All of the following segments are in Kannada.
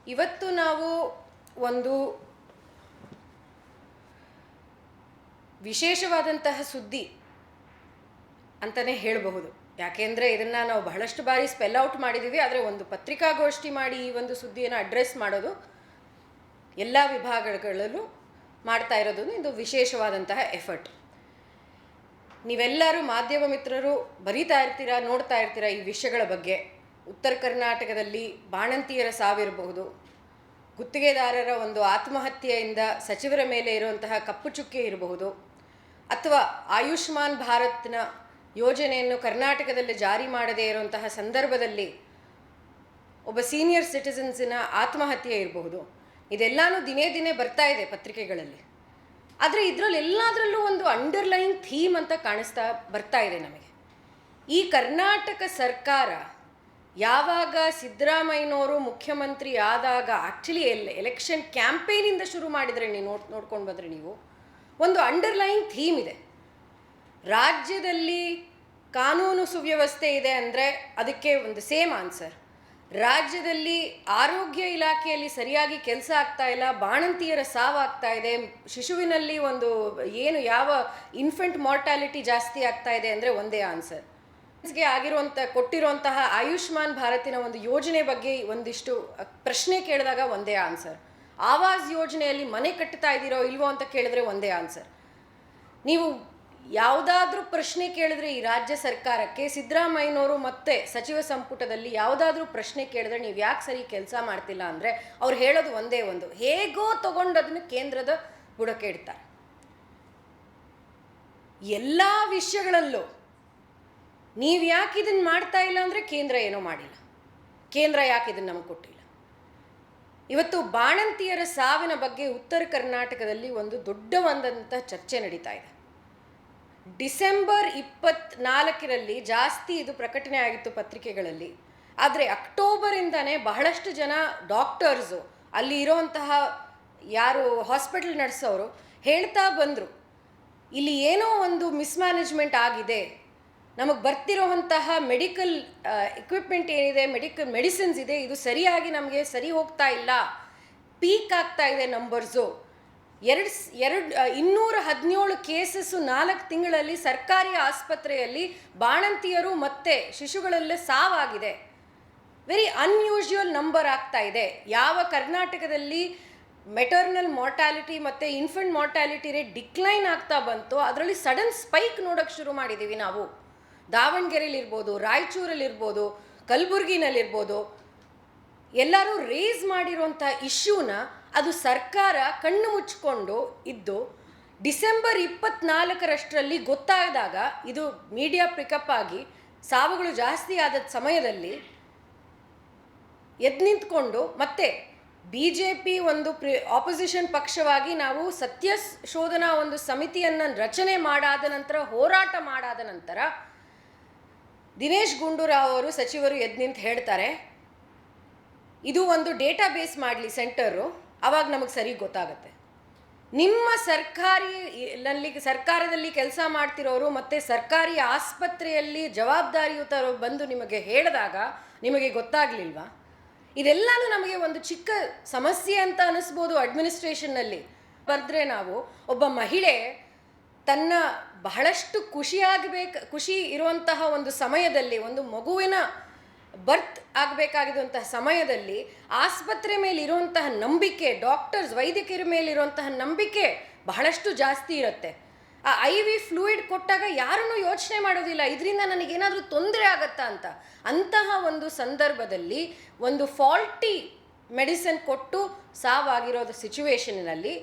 ಇವತ್ತು ನಾವು ಒಂದು ವಿಶೇಷವಾದಂತಹ ಸುದ್ದಿ ಅಂತಲೇ ಹೇಳಬಹುದು. ಯಾಕೆಂದರೆ ಇದನ್ನು ನಾವು ಬಹಳಷ್ಟು ಬಾರಿ ಸ್ಪೆಲ್ ಔಟ್ ಮಾಡಿದ್ದೀವಿ. ಆದರೆ ಒಂದು ಪತ್ರಿಕಾಗೋಷ್ಠಿ ಮಾಡಿ ಈ ಒಂದು ಸುದ್ದಿಯನ್ನು ಅಡ್ರೆಸ್ ಮಾಡೋದು ಎಲ್ಲ ವಿಭಾಗಗಳಲ್ಲೂ ಮಾಡ್ತಾ ಇರೋದು ಇದು ವಿಶೇಷವಾದಂತಹ ಎಫರ್ಟ್. ನೀವೆಲ್ಲರೂ ಮಾಧ್ಯಮ ಮಿತ್ರರು ಬರೀತಾ ಇರ್ತೀರಾ, ನೋಡ್ತಾ ಇರ್ತೀರಾ ಈ ವಿಷಯಗಳ ಬಗ್ಗೆ. ಉತ್ತರ ಕರ್ನಾಟಕದಲ್ಲಿ ಬಾಣಂತಿಯರ ಸಾವಿರಬಹುದು, ಗುತ್ತಿಗೆದಾರರ ಒಂದು ಆತ್ಮಹತ್ಯೆಯಿಂದ ಸಚಿವರ ಮೇಲೆ ಇರುವಂತಹ ಕಪ್ಪು ಚುಕ್ಕೆ ಇರಬಹುದು, ಅಥವಾ ಆಯುಷ್ಮಾನ್ ಭಾರತ್ನ ಯೋಜನೆಯನ್ನು ಕರ್ನಾಟಕದಲ್ಲಿ ಜಾರಿ ಮಾಡದೇ ಇರುವಂತಹ ಸಂದರ್ಭದಲ್ಲಿ ಒಬ್ಬ ಸೀನಿಯರ್ ಸಿಟಿಸನ್ಸಿನ ಆತ್ಮಹತ್ಯೆ ಇರಬಹುದು. ಇದೆಲ್ಲನೂ ದಿನೇ ದಿನೇ ಬರ್ತಾ ಇದೆ ಪತ್ರಿಕೆಗಳಲ್ಲಿ. ಆದರೆ ಇದರಲ್ಲೆಲ್ಲದರಲ್ಲೂ ಒಂದು ಅಂಡರ್ಲೈನ್ ಥೀಮ್ ಅಂತ ಕಾಣಿಸ್ತಾ ಬರ್ತಾ ಇದೆ ನಮಗೆ. ಈ ಕರ್ನಾಟಕ ಸರ್ಕಾರ ಯಾವಾಗ ಸಿದ್ದರಾಮಯ್ಯನವರು ಮುಖ್ಯಮಂತ್ರಿ ಆದಾಗ ಆ್ಯಕ್ಚುಲಿ ಎಲೆಕ್ಷನ್ ಕ್ಯಾಂಪೇನಿಂದ ಶುರು ಮಾಡಿದರೆ ನೀವು ನೋಡ್ಕೊಂಡು ಬಂದರೆ ನೀವು ಒಂದು ಅಂಡರ್ಲೈನ್ ಥೀಮ್ ಇದೆ. ರಾಜ್ಯದಲ್ಲಿ ಕಾನೂನು ಸುವ್ಯವಸ್ಥೆ ಇದೆ ಅಂದರೆ ಅದಕ್ಕೆ ಒಂದು ಸೇಮ್ ಆನ್ಸರ್. ರಾಜ್ಯದಲ್ಲಿ ಆರೋಗ್ಯ ಇಲಾಖೆಯಲ್ಲಿ ಸರಿಯಾಗಿ ಕೆಲಸ ಆಗ್ತಾ ಇಲ್ಲ, ಬಾಣಂತಿಯರ ಸಾವಾಗ್ತಾ ಇದೆ, ಶಿಶುವಿನಲ್ಲಿ ಒಂದು ಯಾವ ಇನ್ಫೆಂಟ್ ಮಾರ್ಟಾಲಿಟಿ ಜಾಸ್ತಿ ಆಗ್ತಾ ಇದೆ ಅಂದರೆ ಒಂದೇ ಆನ್ಸರ್. ಕೊಟ್ಟಿರುವಂತಹ ಆಯುಷ್ಮಾನ್ ಭಾರತಿನ ಒಂದು ಯೋಜನೆ ಬಗ್ಗೆ ಒಂದಿಷ್ಟು ಪ್ರಶ್ನೆ ಕೇಳಿದಾಗ ಒಂದೇ ಆನ್ಸರ್. ಆವಾಸ್ ಯೋಜನೆಯಲ್ಲಿ ಮನೆ ಕಟ್ತಾ ಇದ್ದೀರೋ ಇಲ್ವೋ ಅಂತ ಕೇಳಿದ್ರೆ ಒಂದೇ ಆನ್ಸರ್. ನೀವು ಯಾವುದಾದ್ರೂ ಪ್ರಶ್ನೆ ಕೇಳಿದ್ರೆ ಈ ರಾಜ್ಯ ಸರ್ಕಾರಕ್ಕೆ, ಸಿದ್ದರಾಮಯ್ಯನವರು ಮತ್ತೆ ಸಚಿವ ಸಂಪುಟದಲ್ಲಿ ಯಾವುದಾದ್ರೂ ಪ್ರಶ್ನೆ ಕೇಳಿದ್ರೆ ನೀವು ಯಾಕೆ ಸರಿ ಕೆಲಸ ಮಾಡ್ತಿಲ್ಲ ಅಂದರೆ ಅವ್ರು ಹೇಳೋದು ಒಂದೇ ಒಂದು, ಹೇಗೋ ತಗೊಂಡು ಅದನ್ನು ಕೇಂದ್ರದ ಬುಡಕ್ಕೆ ಇಡ್ತಾರೆ. ಎಲ್ಲ ವಿಷಯಗಳಲ್ಲೂ ನೀವು ಯಾಕೆ ಇದನ್ನು ಮಾಡ್ತಾ ಇಲ್ಲ ಅಂದರೆ ಕೇಂದ್ರ ಏನೋ ಮಾಡಿಲ್ಲ, ಕೇಂದ್ರ ಯಾಕೆ ಇದನ್ನು ನಮಗೆ ಕೊಟ್ಟಿಲ್ಲ. ಇವತ್ತು ಬಾಣಂತಿಯರ ಸಾವಿನ ಬಗ್ಗೆ ಉತ್ತರ ಕರ್ನಾಟಕದಲ್ಲಿ ಒಂದು ದೊಡ್ಡವಾದಂಥ ಚರ್ಚೆ ನಡೀತಾ ಇದೆ. ಡಿಸೆಂಬರ್ 24ರಲ್ಲಿ ಜಾಸ್ತಿ ಇದು ಪ್ರಕಟಣೆ ಆಗಿತ್ತು ಪತ್ರಿಕೆಗಳಲ್ಲಿ. ಆದರೆ ಅಕ್ಟೋಬರಿಂದನೇ ಬಹಳಷ್ಟು ಜನ ಡಾಕ್ಟರ್ಸು, ಅಲ್ಲಿ ಇರೋವಂತಹ ಯಾರು ಹಾಸ್ಪಿಟಲ್ ನಡೆಸೋರು ಹೇಳ್ತಾ ಬಂದರು, ಇಲ್ಲಿ ಏನೋ ಒಂದು ಮಿಸ್ಮ್ಯಾನೇಜ್ಮೆಂಟ್ ಆಗಿದೆ, ನಮಗೆ ಬರ್ತಿರೋವಂತಹ ಮೆಡಿಕಲ್ ಎಕ್ವಿಪ್ಮೆಂಟ್ ಏನಿದೆ, ಮೆಡಿಸಿನ್ಸ್ ಇದೆ, ಇದು ಸರಿಯಾಗಿ ನಮಗೆ ಸರಿ ಹೋಗ್ತಾ ಇಲ್ಲ, ಪೀಕ್ ಆಗ್ತಾ ಇದೆ ನಂಬರ್ಸು. 217 ಕೇಸಸ್ಸು 4 ತಿಂಗಳಲ್ಲಿ ಸರ್ಕಾರಿ ಆಸ್ಪತ್ರೆಯಲ್ಲಿ ಬಾಣಂತಿಯರು ಮತ್ತು ಶಿಶುಗಳಲ್ಲೇ ಸಾವಾಗಿದೆ. ವೆರಿ ಅನ್ಯೂಶುವಲ್ ನಂಬರ್ ಆಗ್ತಾ ಇದೆ. ಯಾವ ಕರ್ನಾಟಕದಲ್ಲಿ ಮೆಟರ್ನಲ್ ಮಾರ್ಟಾಲಿಟಿ ಮತ್ತು ಇನ್ಫೆಂಟ್ ಮಾರ್ಟಾಲಿಟಿ ರೇಟ್ ಡಿಕ್ಲೈನ್ ಆಗ್ತಾ ಬಂತು, ಅದರಲ್ಲಿ ಸಡನ್ ಸ್ಪೈಕ್ ನೋಡೋಕ್ಕೆ ಶುರು ಮಾಡಿದ್ದೀವಿ ನಾವು. ದಾವಣಗೆರೆಯಲ್ಲಿರ್ಬೋದು, ರಾಯಚೂರಲ್ಲಿರ್ಬೋದು, ಕಲಬುರಗಿನಲ್ಲಿರ್ಬೋದು, ಎಲ್ಲರೂ ರೇಸ್ ಮಾಡಿರುವಂಥ ಇಶ್ಯೂನ ಅದು ಸರ್ಕಾರ ಕಣ್ಣು ಮುಚ್ಚಿಕೊಂಡು ಇದ್ದು ಡಿಸೆಂಬರ್ 24ರಷ್ಟರಲ್ಲಿ ಗೊತ್ತಾದಾಗ ಇದು ಮೀಡಿಯಾ ಪಿಕಪ್ ಆಗಿ ಸಾವುಗಳು ಜಾಸ್ತಿ ಆದ ಸಮಯದಲ್ಲಿ ಎದ್ದು ನಿಂತ್ಕೊಂಡು ಮತ್ತೆ BJP ಒಂದು ಆಪೋಸಿಷನ್ ಪಕ್ಷವಾಗಿ ನಾವು ಸತ್ಯ ಶೋಧನಾ ಒಂದು ಸಮಿತಿಯನ್ನು ರಚನೆ ಮಾಡಾದ ನಂತರ, ಹೋರಾಟ ಮಾಡಾದ ನಂತರ ದಿನೇಶ್ ಗುಂಡೂರಾವ್ ಅವರು ಸಚಿವರು ಎದ್ದು ನಿಂತು ಹೇಳ್ತಾರೆ, ಇದು ಒಂದು ಡೇಟಾಬೇಸ್ ಮಾಡಲಿ ಸೆಂಟರು, ಆವಾಗ ನಮಗೆ ಸರಿ ಗೊತ್ತಾಗುತ್ತೆ. ನಿಮ್ಮ ಸರ್ಕಾರದಲ್ಲಿ ಕೆಲಸ ಮಾಡ್ತಿರೋರು ಮತ್ತು ಸರ್ಕಾರಿ ಆಸ್ಪತ್ರೆಯಲ್ಲಿ ಜವಾಬ್ದಾರಿಯುತರು ಬಂದು ನಿಮಗೆ ಹೇಳಿದಾಗ ನಿಮಗೆ ಗೊತ್ತಾಗಲಿಲ್ವಾ? ಇದೆಲ್ಲನೂ ನಮಗೆ ಒಂದು ಚಿಕ್ಕ ಸಮಸ್ಯೆ ಅಂತ ಅನ್ನಿಸ್ಬೋದು ಅಡ್ಮಿನಿಸ್ಟ್ರೇಷನ್ನಲ್ಲಿ. ಬರೆದ್ರೆ ನಾವು ಒಬ್ಬ ಮಹಿಳೆ ತನ್ನ ಬಹಳಷ್ಟು ಖುಷಿ ಇರುವಂತಹ ಒಂದು ಸಮಯದಲ್ಲಿ, ಒಂದು ಮಗುವಿನ ಬರ್ತ್ ಆಗಬೇಕಾಗಿರುವಂತಹ ಸಮಯದಲ್ಲಿ ಆಸ್ಪತ್ರೆ ಮೇಲಿರುವಂತಹ ನಂಬಿಕೆ, ಡಾಕ್ಟರ್ಸ್ ವೈದ್ಯಕರ ಮೇಲಿರುವಂತಹ ನಂಬಿಕೆ ಬಹಳಷ್ಟು ಜಾಸ್ತಿ ಇರುತ್ತೆ. ಆ IV ಫ್ಲೂಯಿಡ್ ಕೊಟ್ಟಾಗ ಯಾರನ್ನೂ ಯೋಚನೆ ಮಾಡೋದಿಲ್ಲ, ಇದರಿಂದ ನನಗೇನಾದರೂ ತೊಂದರೆ ಆಗತ್ತಾ ಅಂತ. ಅಂತಹ ಒಂದು ಸಂದರ್ಭದಲ್ಲಿ ಒಂದು ಫಾಲ್ಟಿ ಮೆಡಿಸಿನ್ ಕೊಟ್ಟು ಸಾವಾಗಿರೋದು ಸಿಚುವೇಶನ್ನಲ್ಲಿ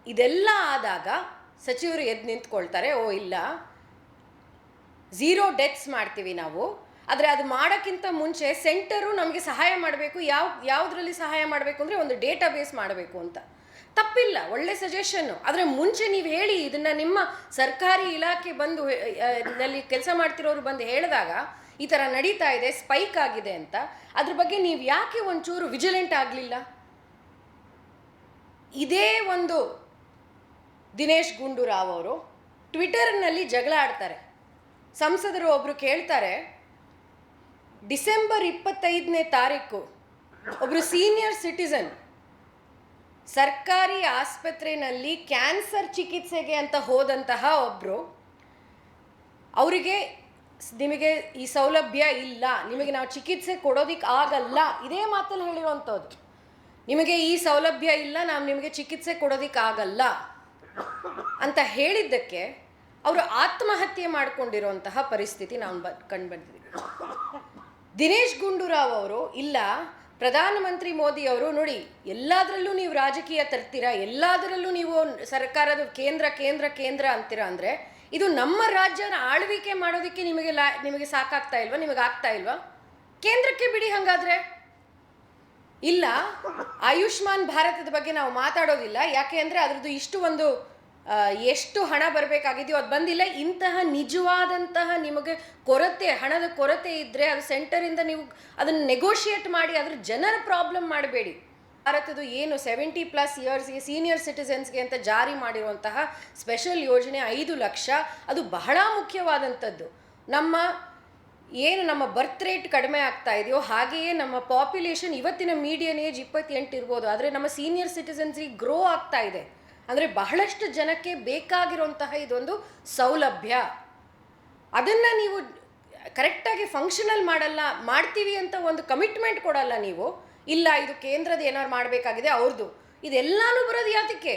ಇದೆಲ್ಲ ಆದಾಗ ಸಚಿವರು ಎದ್ದು ನಿಂತ್ಕೊಳ್ತಾರೆ, ಓ ಇಲ್ಲ 0 ಡೆತ್ಸ್ ಮಾಡ್ತೀವಿ ನಾವು, ಆದರೆ ಅದು ಮಾಡೋಕ್ಕಿಂತ ಮುಂಚೆ ಸೆಂಟರು ನಮಗೆ ಸಹಾಯ ಮಾಡಬೇಕು. ಯಾವುದರಲ್ಲಿ ಸಹಾಯ ಮಾಡಬೇಕು ಅಂದರೆ ಒಂದು ಡೇಟಾಬೇಸ್ ಮಾಡಬೇಕು ಅಂತ. ತಪ್ಪಿಲ್ಲ, ಒಳ್ಳೆ ಸಜೆಷನ್ನು. ಆದರೆ ಮುಂಚೆ ನೀವು ಹೇಳಿ, ಇದನ್ನು ನಿಮ್ಮ ಸರ್ಕಾರಿ ಇಲಾಖೆ ಬಂದು ನಲ್ಲಿ ಕೆಲಸ ಮಾಡ್ತಿರೋರು ಬಂದು ಹೇಳಿದಾಗ ಈ ಥರ ನಡೀತಾ ಇದೆ, ಸ್ಪೈಕ್ ಆಗಿದೆ ಅಂತ, ಅದ್ರ ಬಗ್ಗೆ ನೀವು ಯಾಕೆ ಒಂಚೂರು ವಿಜಿಲೆಂಟ್ ಆಗಲಿಲ್ಲ? ಇದೇ ಒಂದು ದಿನೇಶ್ ಗುಂಡೂರಾವ್ ಅವರು ಟ್ವಿಟರ್ನಲ್ಲಿ ಜಗಳ ಆಡ್ತಾರೆ. ಸಂಸದರು ಒಬ್ಬರು ಕೇಳ್ತಾರೆ, ಡಿಸೆಂಬರ್ 25ನೇ ತಾರೀಕು ಒಬ್ಬರು ಸೀನಿಯರ್ ಸಿಟಿಸನ್ ಸರ್ಕಾರಿ ಆಸ್ಪತ್ರೆಯಲ್ಲಿ ಕ್ಯಾನ್ಸರ್ ಚಿಕಿತ್ಸೆಗೆ ಅಂತ ಹೋದಂತಹ ಒಬ್ಬರು, ಅವರಿಗೆ ನಿಮಗೆ ಈ ಸೌಲಭ್ಯ ಇಲ್ಲ, ನಿಮಗೆ ನಾವು ಚಿಕಿತ್ಸೆ ಕೊಡೋದಿಕ್ಕೆ ಆಗಲ್ಲ, ಇದೇ ಮಾತಲ್ಲಿ ಹೇಳಿರುವಂಥದ್ದು. ನಿಮಗೆ ಈ ಸೌಲಭ್ಯ ಇಲ್ಲ, ನಾವು ನಿಮಗೆ ಚಿಕಿತ್ಸೆ ಕೊಡೋದಿಕ್ಕಾಗಲ್ಲ ಅಂತ ಹೇಳಿದ್ದಕ್ಕೆ ಅವರು ಆತ್ಮಹತ್ಯೆ ಮಾಡಿಕೊಂಡಿರುವಂತಹ ಪರಿಸ್ಥಿತಿ ನಾವು ಕಂಡುಬಂದಿದ್ದೀವಿ. ದಿನೇಶ್ ಗುಂಡೂರಾವ್ ಅವರು, ಇಲ್ಲ ಪ್ರಧಾನಮಂತ್ರಿ ಮೋದಿ ಅವರು ನೋಡಿ ಎಲ್ಲದರಲ್ಲೂ ನೀವು ರಾಜಕೀಯ ತರ್ತೀರಾ, ಎಲ್ಲದರಲ್ಲೂ ನೀವು ಸರ್ಕಾರದ ಕೇಂದ್ರ ಕೇಂದ್ರ ಕೇಂದ್ರ ಅಂತೀರಾ, ಅಂದರೆ ಇದು ನಮ್ಮ ರಾಜ್ಯನ ಆಳ್ವಿಕೆ ಮಾಡೋದಕ್ಕೆ ನಿಮಗೆ ಸಾಕಾಗ್ತಾ ಇಲ್ವಾ, ನಿಮಗೆ ಆಗ್ತಾ ಇಲ್ವಾ? ಕೇಂದ್ರಕ್ಕೆ ಬಿಡಿ ಹಾಗಾದರೆ. ಇಲ್ಲ, ಆಯುಷ್ಮಾನ್ ಭಾರತದ ಬಗ್ಗೆ ನಾವು ಮಾತಾಡೋದಿಲ್ಲ, ಯಾಕೆ ಅಂದರೆ ಅದರದ್ದು ಇಷ್ಟು ಒಂದು ಎಷ್ಟು ಹಣ ಬರಬೇಕಾಗಿದೆಯೋ ಅದು ಬಂದಿಲ್ಲ. ಇಂತಹ ನಿಜವಾದಂತಹ ನಿಮಗೆ ಹಣದ ಕೊರತೆ ಇದ್ದರೆ ಅದು ಸೆಂಟರಿಂದ ನೀವು ಅದನ್ನು ನೆಗೋಷಿಯೇಟ್ ಮಾಡಿ ಅದ್ರ ಜನರ ಪ್ರಾಬ್ಲಮ್ ಮಾಡಬೇಡಿ. ಭಾರತದ ಏನು 70+ ಇಯರ್ಸ್ಗೆ ಸೀನಿಯರ್ ಸಿಟಿಸನ್ಸ್ಗೆ ಅಂತ ಜಾರಿ ಮಾಡಿರುವಂತಹ ಸ್ಪೆಷಲ್ ಯೋಜನೆ 5 ಲಕ್ಷ, ಅದು ಬಹಳ ಮುಖ್ಯವಾದಂಥದ್ದು. ನಮ್ಮ ಬರ್ತ್ ರೇಟ್ ಕಡಿಮೆ ಆಗ್ತಾ ಇದೆಯೋ ಹಾಗೆಯೇ ನಮ್ಮ ಪಾಪ್ಯುಲೇಷನ್ ಇವತ್ತಿನ ಮೀಡಿಯನ್ ಏಜ್ 28 ಇರ್ಬೋದು, ಆದರೆ ನಮ್ಮ ಸೀನಿಯರ್ ಸಿಟಿಸನ್ಸ್ಗೆ ಗ್ರೋ ಆಗ್ತಾ ಇದೆ. ಅಂದರೆ ಬಹಳಷ್ಟು ಜನಕ್ಕೆ ಬೇಕಾಗಿರುವಂತಹ ಇದೊಂದು ಸೌಲಭ್ಯ. ಅದನ್ನು ನೀವು ಕರೆಕ್ಟಾಗಿ ಫಂಕ್ಷನಲ್ ಮಾಡ್ತೀವಿ ಅಂತ ಒಂದು ಕಮಿಟ್ಮೆಂಟ್ ಕೊಡಲ್ಲ ನೀವು. ಇಲ್ಲ, ಇದು ಕೇಂದ್ರದ ಏನಾದ್ರು ಮಾಡಬೇಕಾಗಿದೆ ಅವ್ರದ್ದು, ಇದೆಲ್ಲನೂ ಬರೋದು ಯಾತಕ್ಕೆ?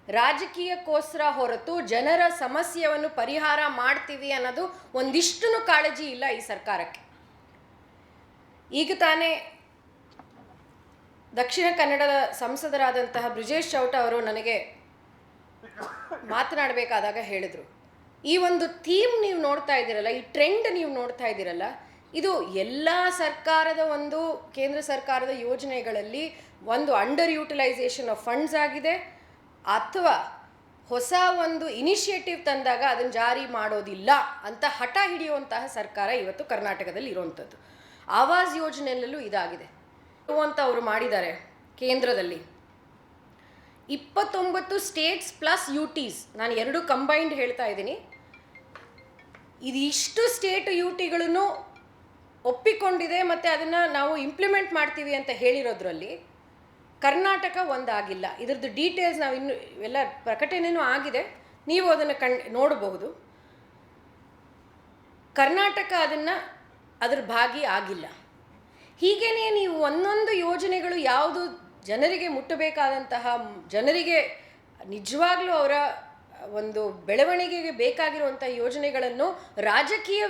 ರಾಜಕೀಯಕ್ಕೋಸ್ಕರ ಹೊರತು ಜನರ ಸಮಸ್ಯೆಯನ್ನು ಪರಿಹಾರ ಮಾಡ್ತೀವಿ ಅನ್ನೋದು ಒಂದಿಷ್ಟೂ ಕಾಳಜಿ ಇಲ್ಲ ಈ ಸರ್ಕಾರಕ್ಕೆ. ಈಗ ತಾನೇ ದಕ್ಷಿಣ ಕನ್ನಡದ ಸಂಸದರಾದಂತಹ ಬ್ರಿಜೇಶ್ ಚೌಟ ಅವರು ನನಗೆ ಮಾತನಾಡಬೇಕಾದಾಗ ಹೇಳಿದರು, ಈ ಒಂದು ಥೀಮ್ ನೀವು ನೋಡ್ತಾ ಇದ್ದೀರಲ್ಲ, ಈ ಟ್ರೆಂಡ್ ನೀವು ನೋಡ್ತಾ ಇದ್ದೀರಲ್ಲ, ಇದು ಎಲ್ಲ ಸರ್ಕಾರದ ಕೇಂದ್ರ ಸರ್ಕಾರದ ಯೋಜನೆಗಳಲ್ಲಿ ಒಂದು ಅಂಡರ್ ಯೂಟಿಲೈಸೇಷನ್ ಆಫ್ ಫಂಡ್ಸ್ ಆಗಿದೆ, ಅಥವಾ ಹೊಸ ಒಂದು ಇನಿಷಿಯೇಟಿವ್ ತಂದಾಗ ಅದನ್ನು ಜಾರಿ ಮಾಡೋದಿಲ್ಲ ಅಂತ ಹಠ ಹಿಡಿಯುವಂತಹ ಸರ್ಕಾರ ಇವತ್ತು ಕರ್ನಾಟಕದಲ್ಲಿ ಇರುವಂಥದ್ದು. ಆವಾಸ್ ಯೋಜನೆಯಲ್ಲೂ ಇದಾಗಿದೆ ಅಂತ ಅವರು ಮಾಡಿದ್ದಾರೆ. ಕೇಂದ್ರದಲ್ಲಿ 29 ಸ್ಟೇಟ್ಸ್ ಪ್ಲಸ್ UTs, ನಾನು 2 ಕಂಬೈನ್ಡ್ ಹೇಳ್ತಾ ಇದ್ದೀನಿ. ಇದಿಷ್ಟು ಸ್ಟೇಟ್ UTಗಳನ್ನು ಒಪ್ಪಿಕೊಂಡಿದೆ ಮತ್ತು ಅದನ್ನು ನಾವು ಇಂಪ್ಲಿಮೆಂಟ್ ಮಾಡ್ತೀವಿ ಅಂತ ಹೇಳಿರೋದ್ರಲ್ಲಿ ಕರ್ನಾಟಕ ಒಂದಾಗಿಲ್ಲ. ಇದ್ರದ್ದು ಡೀಟೇಲ್ಸ್ ನಾವು ಇನ್ನು ಎಲ್ಲ ಪ್ರಕಟಣೆಯೂ ಆಗಿದೆ, ನೀವು ಅದನ್ನು ನೋಡಬಹುದು. ಕರ್ನಾಟಕ ಅದರ ಭಾಗಿ ಆಗಿಲ್ಲ. ಹೀಗೇ ನೀವು ಒಂದೊಂದು ಯೋಜನೆಗಳು ಯಾವುದು ಜನರಿಗೆ ಮುಟ್ಟಬೇಕಾದಂತಹ, ಜನರಿಗೆ ನಿಜವಾಗ್ಲೂ ಅವರ ಒಂದು ಬೆಳವಣಿಗೆಗೆ ಬೇಕಾಗಿರುವಂಥ ಯೋಜನೆಗಳನ್ನು ರಾಜಕೀಯ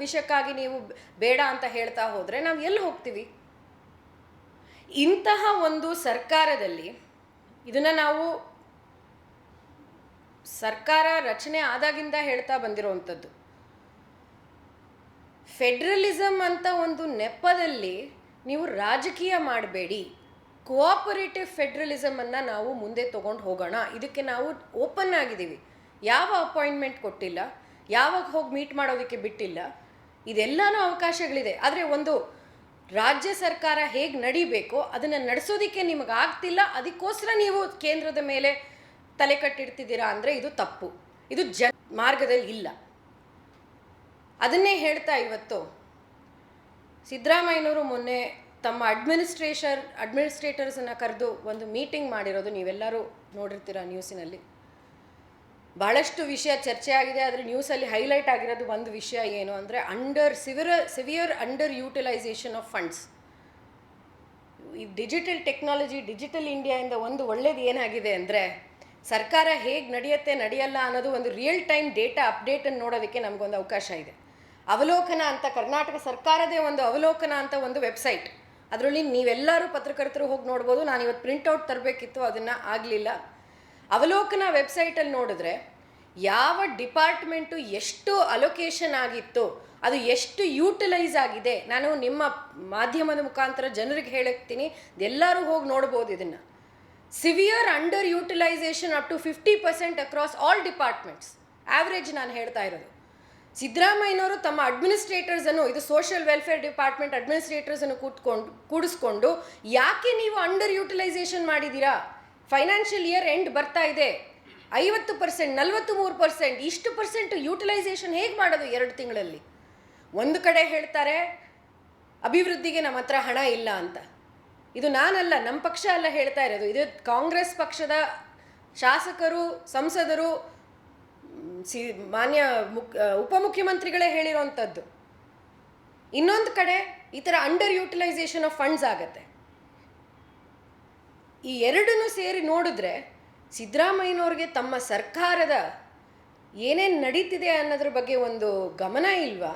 ವಿಷಯಕ್ಕಾಗಿ ನೀವು ಬೇಡ ಅಂತ ಹೇಳ್ತಾ ಹೋದರೆ ನಾವು ಎಲ್ಲಿ ಹೋಗ್ತೀವಿ? ಇಂತಹ ಒಂದು ಸರ್ಕಾರದಲ್ಲಿ ಇದನ್ನು ನಾವು ಸರ್ಕಾರ ರಚನೆ ಆದಾಗಿಂದ ಹೇಳ್ತಾ ಬಂದಿರುವಂಥದ್ದು. ಫೆಡ್ರಲಿಸಮ್ ಅಂತ ಒಂದು ನೆಪದಲ್ಲಿ ನೀವು ರಾಜಕೀಯ ಮಾಡಬೇಡಿ. ಕೋಆಪರೇಟಿವ್ ಫೆಡ್ರಲಿಸಮನ್ನು ನಾವು ಮುಂದೆ ತೊಗೊಂಡು ಹೋಗೋಣ. ಇದಕ್ಕೆ ನಾವು ಓಪನ್ ಆಗಿದ್ದೀವಿ. ಯಾವ ಅಪಾಯಿಂಟ್ಮೆಂಟ್ ಕೊಟ್ಟಿಲ್ಲ, ಯಾವಾಗ ಹೋಗಿ ಮೀಟ್ ಮಾಡೋದಕ್ಕೆ ಬಿಟ್ಟಿಲ್ಲ, ಇದೆಲ್ಲನೂ ಅವಕಾಶಗಳಿದೆ. ಆದರೆ ಒಂದು ರಾಜ್ಯ ಸರ್ಕಾರ ಹೇಗೆ ನಡಿಬೇಕೋ ಅದನ್ನು ನಡೆಸೋದಕ್ಕೆ ನಿಮಗಾಗ್ತಿಲ್ಲ, ಅದಕ್ಕೋಸ್ಕರ ನೀವು ಕೇಂದ್ರದ ಮೇಲೆ ತಲೆ ಕಟ್ಟಿಡ್ತಿದ್ದೀರಾ ಅಂದರೆ ಇದು ತಪ್ಪು. ಇದು ಮಾರ್ಗದಲ್ಲಿ ಇಲ್ಲ. ಅದನ್ನೇ ಹೇಳ್ತಾ ಇವತ್ತು ಸಿದ್ದರಾಮಯ್ಯನವರು ಮೊನ್ನೆ ತಮ್ಮ ಅಡ್ಮಿನಿಸ್ಟ್ರೇಟರ್ಸನ್ನು ಕರೆದು ಒಂದು ಮೀಟಿಂಗ್ ಮಾಡಿರೋದು ನೀವೆಲ್ಲರೂ ನೋಡಿರ್ತೀರ ನ್ಯೂಸಿನಲ್ಲಿ. ಭಾಳಷ್ಟು ವಿಷಯ ಚರ್ಚೆ ಆಗಿದೆ. ಆದರೆ ನ್ಯೂಸಲ್ಲಿ ಹೈಲೈಟ್ ಆಗಿರೋದು ಒಂದು ವಿಷಯ ಏನು ಅಂದರೆ severe under utilisation of funds. ಈ ಡಿಜಿಟಲ್ ಟೆಕ್ನಾಲಜಿ, ಡಿಜಿಟಲ್ ಇಂಡಿಯಾಯಿಂದ ಒಂದು ಒಳ್ಳೇದು ಏನಾಗಿದೆ ಅಂದರೆ ಸರ್ಕಾರ ಹೇಗೆ ನಡೆಯಲ್ಲ ಅನ್ನೋದು ಒಂದು ರಿಯಲ್ ಟೈಮ್ ಡೇಟಾ ಅಪ್ಡೇಟನ್ನು ನೋಡೋದಕ್ಕೆ ನಮಗೊಂದು ಅವಕಾಶ ಇದೆ. ಅವಲೋಕನ ಅಂತ, ಕರ್ನಾಟಕ ಸರ್ಕಾರದೇ ಒಂದು ಅವಲೋಕನ ಅಂತ ಒಂದು ವೆಬ್ಸೈಟ್, ಅದರಲ್ಲಿ ನೀವೆಲ್ಲರೂ ಪತ್ರಕರ್ತರು ಹೋಗಿ ನೋಡ್ಬೋದು. ನಾನು ಇವತ್ತು ಪ್ರಿಂಟೌಟ್ ತರಬೇಕಿತ್ತು, ಅದನ್ನು ಆಗಲಿಲ್ಲ. ಅವಲೋಕನ ವೆಬ್ಸೈಟಲ್ಲಿ ನೋಡಿದ್ರೆ ಯಾವ ಡಿಪಾರ್ಟ್ಮೆಂಟು ಎಷ್ಟು ಅಲೋಕೇಶನ್ ಆಗಿತ್ತು, ಅದು ಎಷ್ಟು ಯೂಟಿಲೈಸ್ ಆಗಿದೆ, ನಾನು ನಿಮ್ಮ ಮಾಧ್ಯಮದ ಮುಖಾಂತರ ಜನರಿಗೆ ಹೇಳ್ತೀನಿ, ಎಲ್ಲರೂ ಹೋಗಿ ನೋಡ್ಬೋದು ಇದನ್ನು. Severe under utilisation up to 50% across all departments. Average ನಾನು ಹೇಳ್ತಾ ಇರೋದು. ಸಿದ್ದರಾಮಯ್ಯನವರು ತಮ್ಮ ಅಡ್ಮಿನಿಸ್ಟ್ರೇಟರ್ಸನ್ನು, ಇದು ಸೋಷಿಯಲ್ ವೆಲ್ಫೇರ್ ಡಿಪಾರ್ಟ್ಮೆಂಟ್ ಅಡ್ಮಿನಿಸ್ಟ್ರೇಟರ್ಸನ್ನು ಕೂಡಿಸ್ಕೊಂಡು ಯಾಕೆ ನೀವು ಅಂಡರ್ ಯೂಟಿಲೈಸೇಷನ್ ಮಾಡಿದ್ದೀರಾ? ಫೈನಾನ್ಷಿಯಲ್ ಇಯರ್ ಎಂಡ್ ಬರ್ತಾ ಇದೆ, 50%, 43%, ಇಷ್ಟು ಪರ್ಸೆಂಟ್ ಯೂಟಿಲೈಸೇಷನ್ ಹೇಗೆ ಮಾಡೋದು 2 ತಿಂಗಳಲ್ಲಿ? ಒಂದು ಕಡೆ ಹೇಳ್ತಾರೆ ಅಭಿವೃದ್ಧಿಗೆ ನಮ್ಮ ಹತ್ರ ಹಣ ಇಲ್ಲ ಅಂತ, ಇದು ನಾನಲ್ಲ, ನಮ್ಮ ಪಕ್ಷ ಅಲ್ಲ ಹೇಳ್ತಾ ಇರೋದು, ಇದು ಕಾಂಗ್ರೆಸ್ ಪಕ್ಷದ ಶಾಸಕರು, ಸಂಸದರು, ಮಾನ್ಯ ಉಪಮುಖ್ಯಮಂತ್ರಿಗಳೇ ಹೇಳಿರೋವಂಥದ್ದು. ಇನ್ನೊಂದು ಕಡೆ ಈ ಥರ ಅಂಡರ್ ಯೂಟಿಲೈಸೇಷನ್ ಆಫ್ ಫಂಡ್ಸ್ ಆಗುತ್ತೆ. ಈ ಎರಡನ್ನೂ ಸೇರಿ ನೋಡಿದ್ರೆ ಸಿದ್ದರಾಮಯ್ಯನವ್ರಿಗೆ ತಮ್ಮ ಸರ್ಕಾರದ ಏನೇನು ನಡೀತಿದೆ ಅನ್ನೋದ್ರ ಬಗ್ಗೆ ಒಂದು ಗಮನ ಇಲ್ವಾ?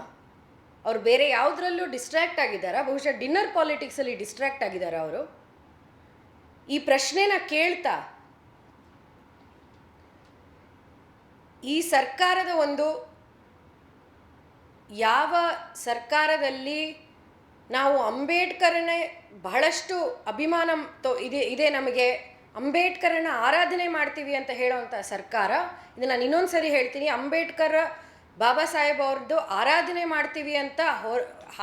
ಅವ್ರು ಬೇರೆ ಯಾವುದರಲ್ಲೂ ಡಿಸ್ಟ್ರ್ಯಾಕ್ಟ್ ಆಗಿದ್ದಾರಾ? ಬಹುಶಃ ಡಿನ್ನರ್ ಪಾಲಿಟಿಕ್ಸಲ್ಲಿ ಡಿಸ್ಟ್ರ್ಯಾಕ್ಟ್ ಆಗಿದ್ದಾರಾ ಅವರು? ಈ ಪ್ರಶ್ನೆನ ಕೇಳ್ತಾ ಈ ಸರ್ಕಾರದ ಒಂದು ಯಾವ ಸರ್ಕಾರದಲ್ಲಿ ನಾವು ಅಂಬೇಡ್ಕರನ್ನೇ ಬಹಳಷ್ಟು ಅಭಿಮಾನ ಇದೆ ನಮಗೆ, ಅಂಬೇಡ್ಕರನ್ನ ಆರಾಧನೆ ಮಾಡ್ತೀವಿ ಅಂತ ಹೇಳೋವಂಥ ಸರ್ಕಾರ, ಇದು ನಾನು ಇನ್ನೊಂದು ಸರಿ ಹೇಳ್ತೀನಿ, ಅಂಬೇಡ್ಕರ್ ಬಾಬಾ ಸಾಹೇಬ್ ಅವ್ರದ್ದು ಆರಾಧನೆ ಮಾಡ್ತೀವಿ ಅಂತ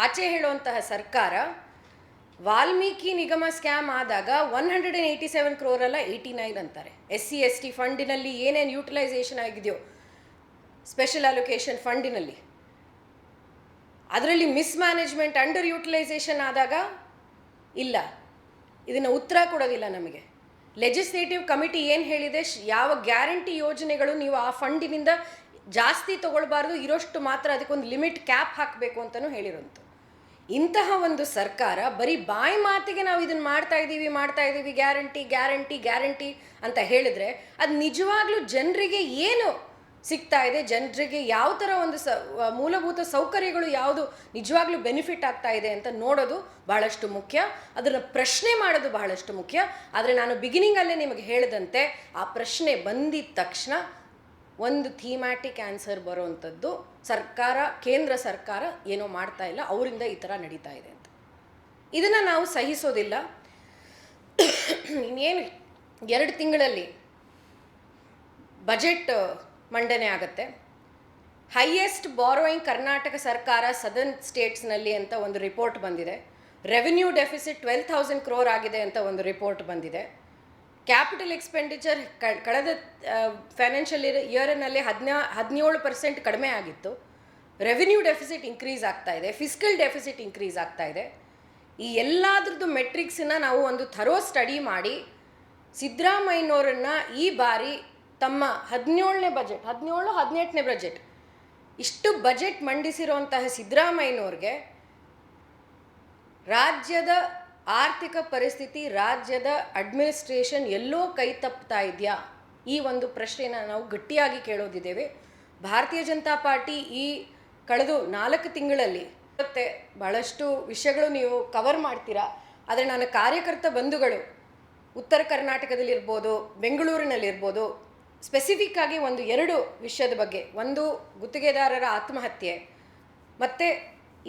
ಆಚೆ ಹೇಳುವಂತಹ ಸರ್ಕಾರ ವಾಲ್ಮೀಕಿ ನಿಗಮ ಸ್ಕ್ಯಾಮ್ ಆದಾಗ 187 crore 89 ಅಂತಾರೆ. SC/ST ಫಂಡಿನಲ್ಲಿ ಏನೇನು ಯೂಟಿಲೈಸೇಷನ್ ಆಗಿದೆಯೋ ಸ್ಪೆಷಲ್ ಅಲೊಕೇಶನ್ ಫಂಡಿನಲ್ಲಿ, ಅದರಲ್ಲಿ ಮಿಸ್ಮ್ಯಾನೇಜ್ಮೆಂಟ್ ಅಂಡರ್ ಯೂಟಿಲೈಸೇಷನ್ ಆದಾಗ ಇಲ್ಲ, ಇದನ್ನು ಉತ್ತರ ಕೊಡೋದಿಲ್ಲ ನಮಗೆ. ಲೆಜಿಸ್ಲೇಟಿವ್ ಕಮಿಟಿ ಏನು ಹೇಳಿದೆ, ಯಾವ ಗ್ಯಾರಂಟಿ ಯೋಜನೆಗಳು ನೀವು ಆ ಫಂಡಿನಿಂದ ಜಾಸ್ತಿ ತೊಗೊಳ್ಬಾರ್ದು, ಇರೋಷ್ಟು ಮಾತ್ರ ಅದಕ್ಕೊಂದು ಲಿಮಿಟ್ ಕ್ಯಾಪ್ ಹಾಕಬೇಕು ಅಂತಲೂ ಹೇಳಿರೋಂಥ ಇಂತಹ ಒಂದು ಸರ್ಕಾರ ಬರೀ ಬಾಯಿ ಮಾತಿಗೆ ನಾವು ಇದನ್ನು ಮಾಡ್ತಾ ಇದ್ದೀವಿ ಗ್ಯಾರಂಟಿ ಗ್ಯಾರಂಟಿ ಗ್ಯಾರಂಟಿ ಅಂತ ಹೇಳಿದ್ರೆ ಅದು ನಿಜವಾಗ್ಲೂ ಜನರಿಗೆ ಏನು ಸಿಗ್ತಾ ಇದೆ, ಜನರಿಗೆ ಯಾವ ಥರ ಒಂದು ಮೂಲಭೂತ ಸೌಕರ್ಯಗಳು ಯಾವುದು ನಿಜವಾಗ್ಲೂ ಬೆನಿಫಿಟ್ ಆಗ್ತಾ ಇದೆ ಅಂತ ನೋಡೋದು ಬಹಳಷ್ಟು ಮುಖ್ಯ, ಅದನ್ನು ಪ್ರಶ್ನೆ ಮಾಡೋದು ಬಹಳಷ್ಟು ಮುಖ್ಯ. ಆದರೆ ನಾನು ಬಿಗಿನಿಂಗಲ್ಲೇ ನಿಮಗೆ ಹೇಳಿದಂತೆ ಆ ಪ್ರಶ್ನೆ ಬಂದಿದ ತಕ್ಷಣ ಒಂದು ಥೀಮ್ಯಾಟಿಕ್ ಆನ್ಸರ್ ಬರೋವಂಥದ್ದು, ಸರ್ಕಾರ, ಕೇಂದ್ರ ಸರ್ಕಾರ ಏನೋ ಮಾಡ್ತಾ ಇಲ್ಲ, ಅವರಿಂದ ಈ ಥರ ನಡೀತಾ ಇದೆ ಅಂತ. ಇದನ್ನು ನಾವು ಸಹಿಸೋದಿಲ್ಲ. ಇನ್ನೇನು 2 ತಿಂಗಳಲ್ಲಿ ಬಜೆಟ್ ಮಂಡನೆ ಆಗುತ್ತೆ. ಹೈಯೆಸ್ಟ್ ಬಾರೋಯಿಂಗ್ ಕರ್ನಾಟಕ ಸರ್ಕಾರ ಸದರ್ನ್ ಸ್ಟೇಟ್ಸ್ನಲ್ಲಿ ಅಂತ ಒಂದು ರಿಪೋರ್ಟ್ ಬಂದಿದೆ. ರೆವಿನ್ಯೂ ಡೆಫಿಸಿಟ್ 12,000 crore ಆಗಿದೆ ಅಂತ ಒಂದು ರಿಪೋರ್ಟ್ ಬಂದಿದೆ. ಕ್ಯಾಪಿಟಲ್ ಎಕ್ಸ್ಪೆಂಡಿಚರ್ ಕಳೆದ ಫೈನಾನ್ಷಿಯಲ್ ಇಯರ್ನಲ್ಲಿ 17% ಕಡಿಮೆ ಆಗಿತ್ತು. ರೆವಿನ್ಯೂ ಡೆಫಿಸಿಟ್ ಇನ್ಕ್ರೀಸ್ ಆಗ್ತಾ ಇದೆ, ಫಿಸ್ಕಲ್ ಡೆಫಿಸಿಟ್ ಇನ್ಕ್ರೀಸ್ ಆಗ್ತಾ ಇದೆ. ಈ ಎಲ್ಲದ್ರದ್ದು ಮೆಟ್ರಿಕ್ಸನ್ನ ನಾವು ಒಂದು ಥರೋ ಸ್ಟಡಿ ಮಾಡಿ ಸಿದ್ದರಾಮಯ್ಯನವರನ್ನ ಈ ಬಾರಿ ತಮ್ಮ 17ನೇ ಬಜೆಟ್, 17ನೇ ಬಜೆಟ್, ಇಷ್ಟು ಬಜೆಟ್ ಮಂಡಿಸಿರುವಂತಹ ಸಿದ್ದರಾಮಯ್ಯನವ್ರಿಗೆ ರಾಜ್ಯದ ಆರ್ಥಿಕ ಪರಿಸ್ಥಿತಿ, ರಾಜ್ಯದ ಅಡ್ಮಿನಿಸ್ಟ್ರೇಷನ್ ಎಲ್ಲೋ ಕೈ ತಪ್ಪುತ್ತಾ ಇದೆಯಾ, ಈ ಒಂದು ಪ್ರಶ್ನೆನ ನಾವು ಗಟ್ಟಿಯಾಗಿ ಕೇಳೋದಿದ್ದೇವೆ. ಭಾರತೀಯ ಜನತಾ ಪಾರ್ಟಿ ಈ ಕಳೆದ 4 ತಿಂಗಳಲ್ಲಿ ಮತ್ತೆ ಬಹಳಷ್ಟು ವಿಷಯಗಳು ನೀವು ಕವರ್ ಮಾಡ್ತೀರಾ. ಆದರೆ ನನ್ನ ಕಾರ್ಯಕರ್ತ ಬಂಧುಗಳು ಉತ್ತರ ಕರ್ನಾಟಕದಲ್ಲಿರ್ಬೋದು, ಬೆಂಗಳೂರಿನಲ್ಲಿರ್ಬೋದು, ಸ್ಪೆಸಿಫಿಕ್ ಆಗಿ 2 ವಿಷಯದ ಬಗ್ಗೆ, ಒಂದು ಗುತ್ತಿಗೆದಾರರ ಆತ್ಮಹತ್ಯೆ ಮತ್ತು